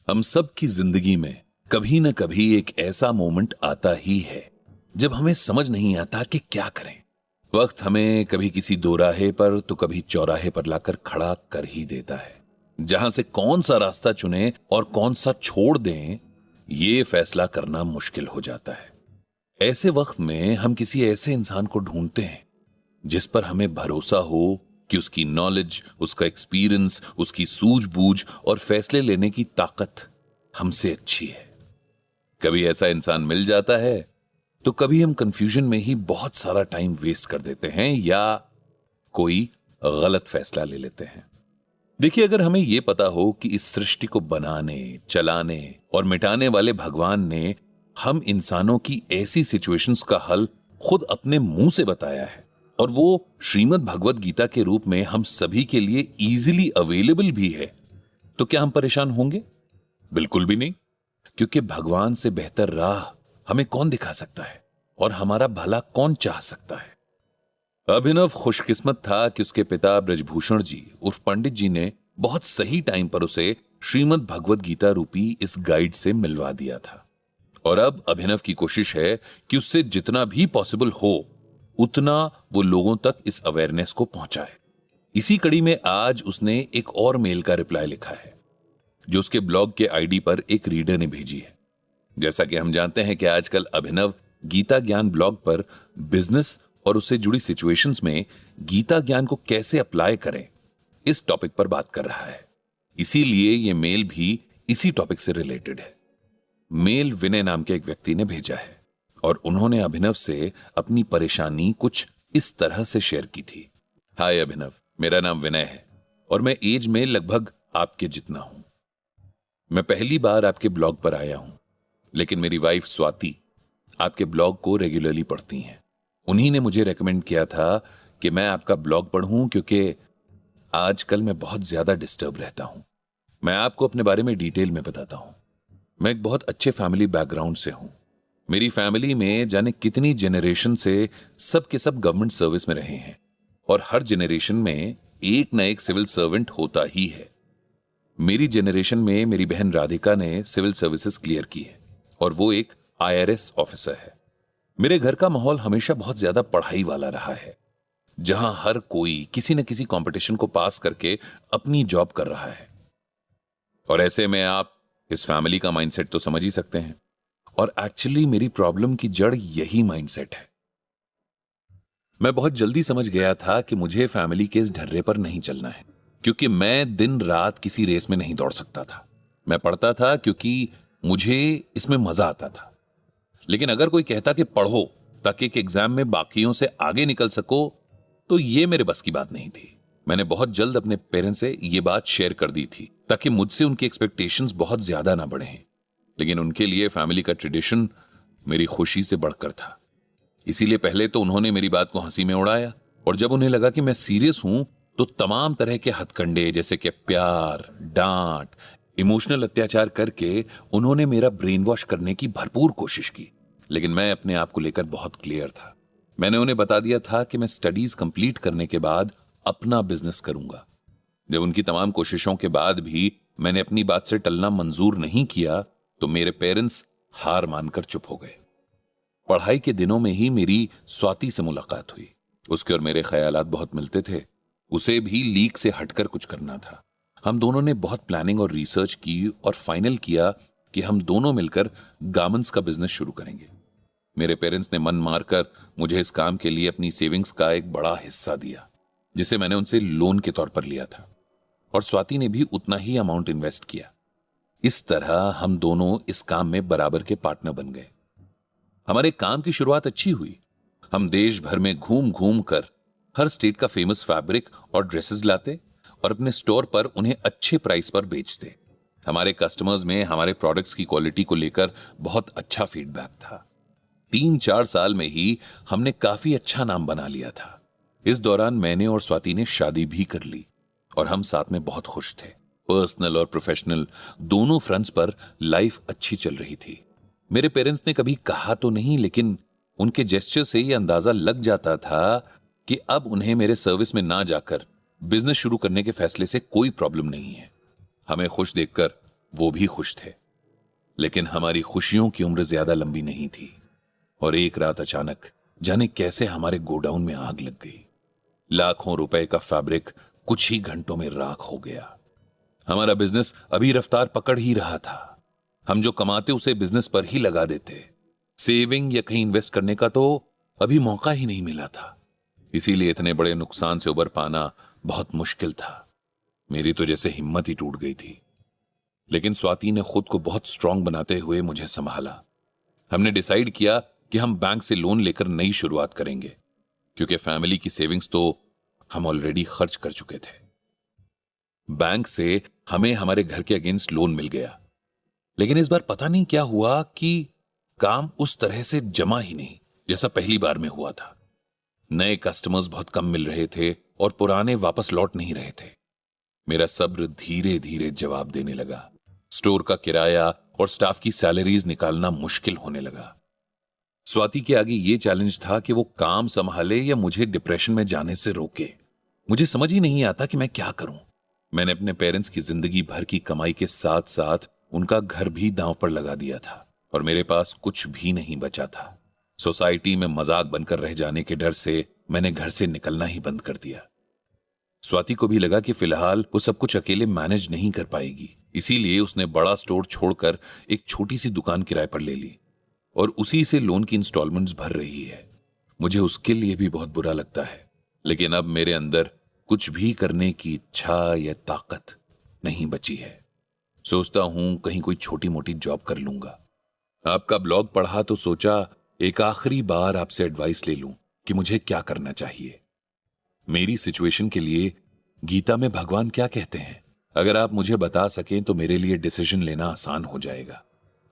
हम सब की जिंदगी में कभी न कभी एक ऐसा मोमेंट आता ही है जब हमें समझ नहीं आता कि क्या करें। वक्त हमें कभी किसी दोराहे पर तो कभी चौराहे पर लाकर खड़ा कर ही देता है, जहां से कौन सा रास्ता चुने और कौन सा छोड़ दें, ये फैसला करना मुश्किल हो जाता है। ऐसे वक्त में हम किसी ऐसे इंसान को ढूंढते हैं जिस पर हमें भरोसा हो कि उसकी नॉलेज, उसका एक्सपीरियंस, उसकी सूझबूझ और फैसले लेने की ताकत हमसे अच्छी है। कभी ऐसा इंसान मिल जाता है तो कभी हम कंफ्यूजन में ही बहुत सारा टाइम वेस्ट कर देते हैं या कोई गलत फैसला ले लेते हैं। देखिए, अगर हमें यह पता हो कि इस सृष्टि को बनाने, चलाने और मिटाने वाले भगवान ने हम इंसानों की ऐसी सिचुएशंस का हल खुद अपने मुंह से बताया है और वो श्रीमद् भगवत गीता के रूप में हम सभी के लिए इजीली अवेलेबल भी है, तो क्या हम परेशान होंगे? बिल्कुल भी नहीं, क्योंकि भगवान से बेहतर राह हमें कौन दिखा सकता है और हमारा भला कौन चाह सकता है। अभिनव खुशकिस्मत था कि उसके पिता ब्रजभूषण जी उर्फ पंडित जी ने बहुत सही टाइम पर उसे श्रीमद् भगवत गीता रूपी इस गाइड से मिलवा दिया था। और अब अभिनव की कोशिश है कि उससे जितना भी पॉसिबल हो उतना वो लोगों तक इस अवेयरनेस को पहुंचाए। इसी कड़ी में आज उसने एक और मेल का रिप्लाई लिखा है जो उसके ब्लॉग के आईडी पर एक रीडर ने भेजी है। जैसा कि हम जानते हैं कि आजकल अभिनव गीता ज्ञान ब्लॉग पर बिजनेस और उससे जुड़ी सिचुएशंस में गीता ज्ञान को कैसे अप्लाई करें, इस टॉपिक पर बात कर रहा है। इसीलिए यह मेल भी इसी टॉपिक से रिलेटेड है। मेल विनय नाम के एक व्यक्ति ने भेजा है और उन्होंने अभिनव से अपनी परेशानी कुछ इस तरह से शेयर की थी। हाय अभिनव, मेरा नाम विनय है और मैं एज में लगभग आपके जितना हूं। मैं पहली बार आपके ब्लॉग पर आया हूं, लेकिन मेरी वाइफ स्वाति आपके ब्लॉग को रेगुलरली पढ़ती हैं। उन्हीं ने मुझे रेकमेंड किया था कि मैं आपका ब्लॉग पढ़ूं क्योंकि आजकल मैं बहुत ज्यादा डिस्टर्ब रहता हूं। मैं आपको अपने बारे में डिटेल में बताता हूं। मैं एक बहुत अच्छे फैमिली बैकग्राउंड से हूं। मेरी फैमिली में जाने कितनी जनरेशन से सब के सब गवर्नमेंट सर्विस में रहे हैं और हर जनरेशन में एक न एक सिविल सर्वेंट होता ही है। मेरी जनरेशन में मेरी बहन राधिका ने सिविल सर्विसेज क्लियर की है और वो एक IRS ऑफिसर है। मेरे घर का माहौल हमेशा बहुत ज्यादा पढ़ाई वाला रहा है, जहां हर कोई किसी न किसी कंपटीशन को पास करके अपनी जॉब कर रहा है। और ऐसे में आप इस फैमिली का माइंडसेट तो समझ ही सकते हैं। और एक्चुअली मेरी प्रॉब्लम की जड़ यही माइंडसेट है। मैं बहुत जल्दी समझ गया था कि मुझे फैमिली के इस ढर्रे पर नहीं चलना है, क्योंकि मैं दिन रात किसी रेस में नहीं दौड़ सकता था। मैं पढ़ता था क्योंकि मुझे इसमें मजा आता था। लेकिन अगर कोई कहता कि पढ़ो ताकि एक एग्जाम में बाकियों से आगे निकल सको, तो ये मेरे बस की बात नहीं थी। मैंने बहुत जल्द अपने पेरेंट्स से ये बात शेयर कर दी थी ताकि मुझसे उनकी एक्सपेक्टेशंस बहुत ज्यादा ना बढ़ें। लेकिन उनके लिए फैमिली का ट्रेडिशन मेरी खुशी से बढ़कर था। इसीलिए पहले तो उन्होंने मेरी बात को हंसी में उड़ाया और जब उन्हें लगा कि मैं सीरियस हूं तो तमाम तरह के हथकंडे जैसे कि प्यार, डांट, इमोशनल अत्याचार करके उन्होंने मेरा ब्रेन वॉश करने की भरपूर कोशिश की। लेकिन मैं अपने आप को लेकर बहुत क्लियर था। मैंने उन्हें बता दिया था कि मैं स्टडीज कंप्लीट करने के बाद अपना बिजनेस करूंगा। जब उनकी तमाम कोशिशों के बाद भी मैंने अपनी बात से टलना मंजूर नहीं किया तो मेरे पेरेंट्स हार मानकर चुप हो गए। पढ़ाई के दिनों में ही मेरी स्वाति से मुलाकात हुई। उसके और मेरे ख्यालात बहुत मिलते थे। उसे भी लीक से हटकर कुछ करना था। हम दोनों ने बहुत प्लानिंग और रिसर्च की और फाइनल किया कि हम दोनों मिलकर गारमेंट्स का बिजनेस शुरू करेंगे। मेरे पेरेंट्स ने मन मारकर मुझे इस काम के लिए अपनी सेविंग्स का एक बड़ा हिस्सा दिया, जिसे मैंने उनसे लोन के तौर पर लिया था, और स्वाति ने भी उतना ही अमाउंट इन्वेस्ट किया। इस तरह हम दोनों इस काम में बराबर के पार्टनर बन गए। हमारे काम की शुरुआत अच्छी हुई। हम देश भर में घूम घूम कर हर स्टेट का फेमस फैब्रिक और ड्रेसेस लाते और अपने स्टोर पर उन्हें अच्छे प्राइस पर बेचते। हमारे कस्टमर्स में हमारे प्रोडक्ट्स की क्वालिटी को लेकर बहुत अच्छा फीडबैक था। 3-4 साल में ही हमने काफी अच्छा नाम बना लिया था। इस दौरान मैंने और स्वाति ने शादी भी कर ली और हम साथ में बहुत खुश थे। पर्सनल और प्रोफेशनल दोनों फ्रंट्स पर लाइफ अच्छी चल रही थी। मेरे पेरेंट्स ने कभी कहा तो नहीं, लेकिन उनके जेस्चर से यह अंदाजा लग जाता था कि अब उन्हें मेरे सर्विस में ना जाकर बिजनेस शुरू करने के फैसले से कोई प्रॉब्लम नहीं है। हमें खुश देखकर वो भी खुश थे, लेकिन हमारी खुशियों की उम्र ज्यादा लंबी नहीं थी और एक रात अचानक जाने कैसे हमारे गोडाउन में आग लग गई। लाखों रुपए का फैब्रिक कुछ ही घंटों में राख हो गया। हमारा बिजनेस अभी रफ्तार पकड़ ही रहा था। हम जो कमाते उसे बिजनेस पर ही लगा देते। सेविंग या कहीं इन्वेस्ट करने का तो अभी मौका ही नहीं मिला था। इसीलिए इतने बड़े नुकसान से उबर पाना बहुत मुश्किल था। मेरी तो जैसे हिम्मत ही टूट गई थी। लेकिन स्वाति ने खुद को बहुत स्ट्रांग बनाते हुए मुझे संभाला। हमने डिसाइड किया कि हम बैंक से लोन लेकर नई शुरुआत करेंगे, क्योंकि फैमिली की सेविंग्स तो हम ऑलरेडी खर्च कर चुके थे। बैंक से हमें हमारे घर के अगेंस्ट लोन मिल गया, लेकिन इस बार पता नहीं क्या हुआ कि काम उस तरह से जमा ही नहीं जैसा पहली बार में हुआ था। नए कस्टमर्स बहुत कम मिल रहे थे और पुराने वापस लौट नहीं रहे थे। मेरा सब्र धीरे धीरे जवाब देने लगा। स्टोर का किराया और स्टाफ की सैलरीज निकालना मुश्किल होने लगा। स्वाति के आगे यह चैलेंज था कि वो काम संभाले या मुझे डिप्रेशन में जाने से रोके। मुझे समझ ही नहीं आता कि मैं क्या करूं। मैंने अपने पेरेंट्स की जिंदगी भर की कमाई के साथ साथ उनका घर भी दांव पर लगा दिया था और मेरे पास कुछ भी नहीं बचा था। सोसाइटी में मजाक बनकर रह जाने के डर से मैंने घर से निकलना ही बंद कर दिया। स्वाति को भी लगा कि फिलहाल वो सब कुछ अकेले मैनेज नहीं कर पाएगी, इसीलिए उसने बड़ा स्टोर छोड़कर एक छोटी सी दुकान किराए पर ले ली और उसी से लोन की इंस्टॉलमेंट्स भर रही है। मुझे उसके लिए भी बहुत बुरा लगता है, लेकिन अब मेरे अंदर कुछ भी करने की इच्छा या ताकत नहीं बची है। सोचता हूं कहीं कोई छोटी मोटी जॉब कर लूंगा। आपका ब्लॉग पढ़ा तो सोचा एक आखिरी बार आपसे एडवाइस ले लूं कि मुझे क्या करना चाहिए। मेरी सिचुएशन के लिए गीता में भगवान क्या कहते हैं, अगर आप मुझे बता सकें तो मेरे लिए डिसीजन लेना आसान हो जाएगा।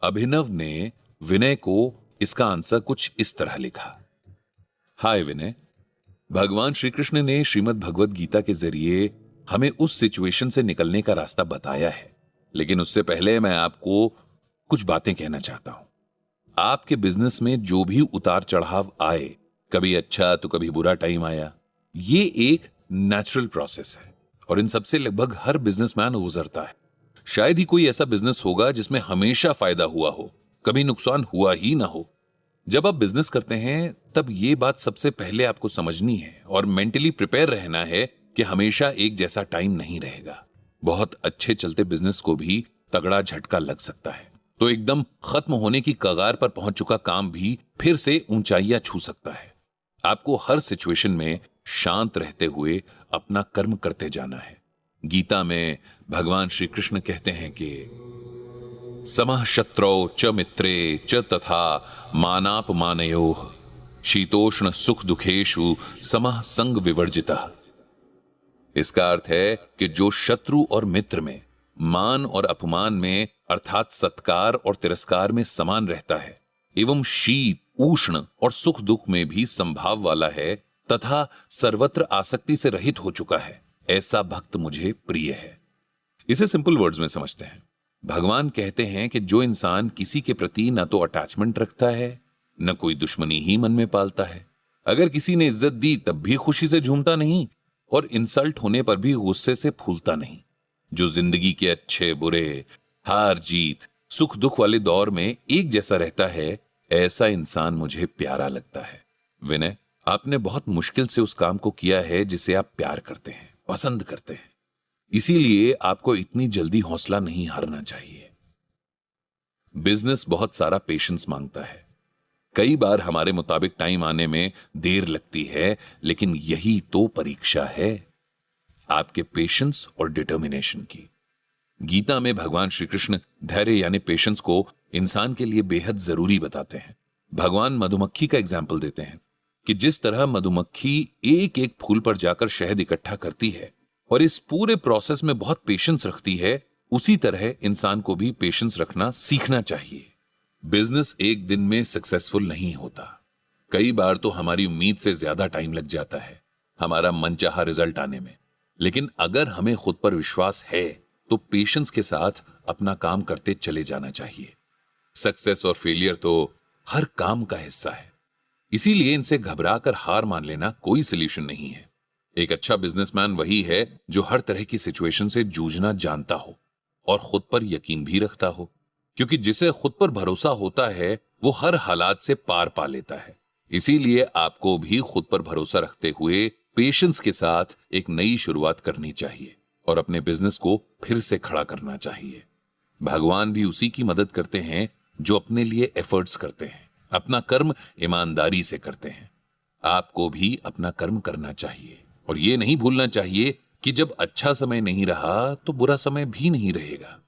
अभिनव ने विनय को इसका आंसर कुछ इस तरह लिखा। हाय विनय, भगवान श्री कृष्ण ने श्रीमद् भगवत गीता के जरिए हमें उस सिचुएशन से निकलने का रास्ता बताया है, लेकिन उससे पहले मैं आपको कुछ बातें कहना चाहता हूं। आपके बिजनेस में जो भी उतार चढ़ाव आए, कभी अच्छा तो कभी बुरा टाइम आया, ये एक नेचुरल प्रोसेस है और इन सबसे लगभग हर बिजनेसमैन गुजरता है। शायद ही कोई ऐसा बिजनेस होगा जिसमें हमेशा फायदा हुआ हो, कभी नुकसान हुआ ही ना हो। जब आप बिजनेस करते हैं तब ये बात सबसे पहले आपको समझनी है और मेंटली प्रिपेयर रहना है कि हमेशा एक जैसा टाइम नहीं रहेगा। बहुत अच्छे चलते बिजनेस को भी तगड़ा झटका लग सकता है, तो एकदम खत्म होने की कगार पर पहुंच चुका काम भी फिर से ऊंचाइयां छू सकता है। आपको हर सिचुएशन में शांत रहते हुए अपना कर्म करते जाना है। गीता में भगवान श्री कृष्ण कहते हैं कि समः शत्रौ च मित्रे च तथा मानापमानयोः शीतोष्ण सुख दुखेषु समः संग विवर्जितः। इसका अर्थ है कि जो शत्रु और मित्र में, मान और अपमान में अर्थात सत्कार और तिरस्कार में समान रहता है, एवं शीत उष्ण और सुख दुख में भी संभाव वाला है तथा सर्वत्र आसक्ति से रहित हो चुका है, ऐसा भक्त मुझे प्रिय है। इसे सिंपल वर्ड्स में समझते हैं। भगवान कहते हैं कि जो इंसान किसी के प्रति न तो अटैचमेंट रखता है, न कोई दुश्मनी ही मन में पालता है, अगर किसी ने इज्जत दी तब भी खुशी से झूमता नहीं और इंसल्ट होने पर भी गुस्से से फूलता नहीं, जो जिंदगी के अच्छे बुरे, हार जीत, सुख दुख वाले दौर में एक जैसा रहता है, ऐसा इंसान मुझे प्यारा लगता है। विनय, आपने बहुत मुश्किल से उस काम को किया है जिसे आप प्यार करते हैं, पसंद करते हैं, इसीलिए आपको इतनी जल्दी हौसला नहीं हारना चाहिए। बिजनेस बहुत सारा पेशेंस मांगता है। कई बार हमारे मुताबिक टाइम आने में देर लगती है, लेकिन यही तो परीक्षा है आपके पेशेंस और डिटर्मिनेशन की। गीता में भगवान श्री कृष्ण धैर्य यानी पेशेंस को इंसान के लिए बेहद जरूरी बताते हैं। भगवान मधुमक्खी का एग्जाम्पल देते हैं कि जिस तरह मधुमक्खी एक एक फूल पर जाकर शहद इकट्ठा करती है और इस पूरे प्रोसेस में बहुत पेशेंस रखती है, उसी तरह इंसान को भी पेशेंस रखना सीखना चाहिए। बिजनेस एक दिन में सक्सेसफुल नहीं होता। कई बार तो हमारी उम्मीद से ज्यादा टाइम लग जाता है हमारा मनचाहा रिजल्ट आने में, लेकिन अगर हमें खुद पर विश्वास है तो पेशेंस के साथ अपना काम करते चले जाना चाहिए। सक्सेस और फेलियर तो हर काम का हिस्सा है, इसीलिए इनसे घबराकर हार मान लेना कोई सॉल्यूशन नहीं है। एक अच्छा बिजनेसमैन वही है जो हर तरह की सिचुएशन से जूझना जानता हो, और खुद पर यकीन भी रखता हो, क्योंकि जिसे खुद पर भरोसा होता है वो हर हालात से पार पा लेता है। इसीलिए आपको भी खुद पर भरोसा रखते हुए पेशेंस के साथ एक नई शुरुआत करनी चाहिए और अपने बिजनेस को फिर से खड़ा करना चाहिए। भगवान भी उसी की मदद करते हैं जो अपने लिए एफर्ट्स करते हैं, अपना कर्म ईमानदारी से करते हैं। आपको भी अपना कर्म करना चाहिए और ये नहीं भूलना चाहिए कि जब अच्छा समय नहीं रहा तो बुरा समय भी नहीं रहेगा।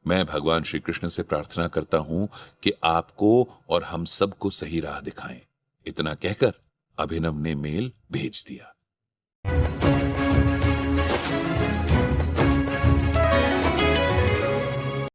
मैं भगवान श्री कृष्ण से प्रार्थना करता हूं कि आपको और हम सबको सही राह दिखाएं। इतना कहकर अभिनव ने मेल भेज दिया।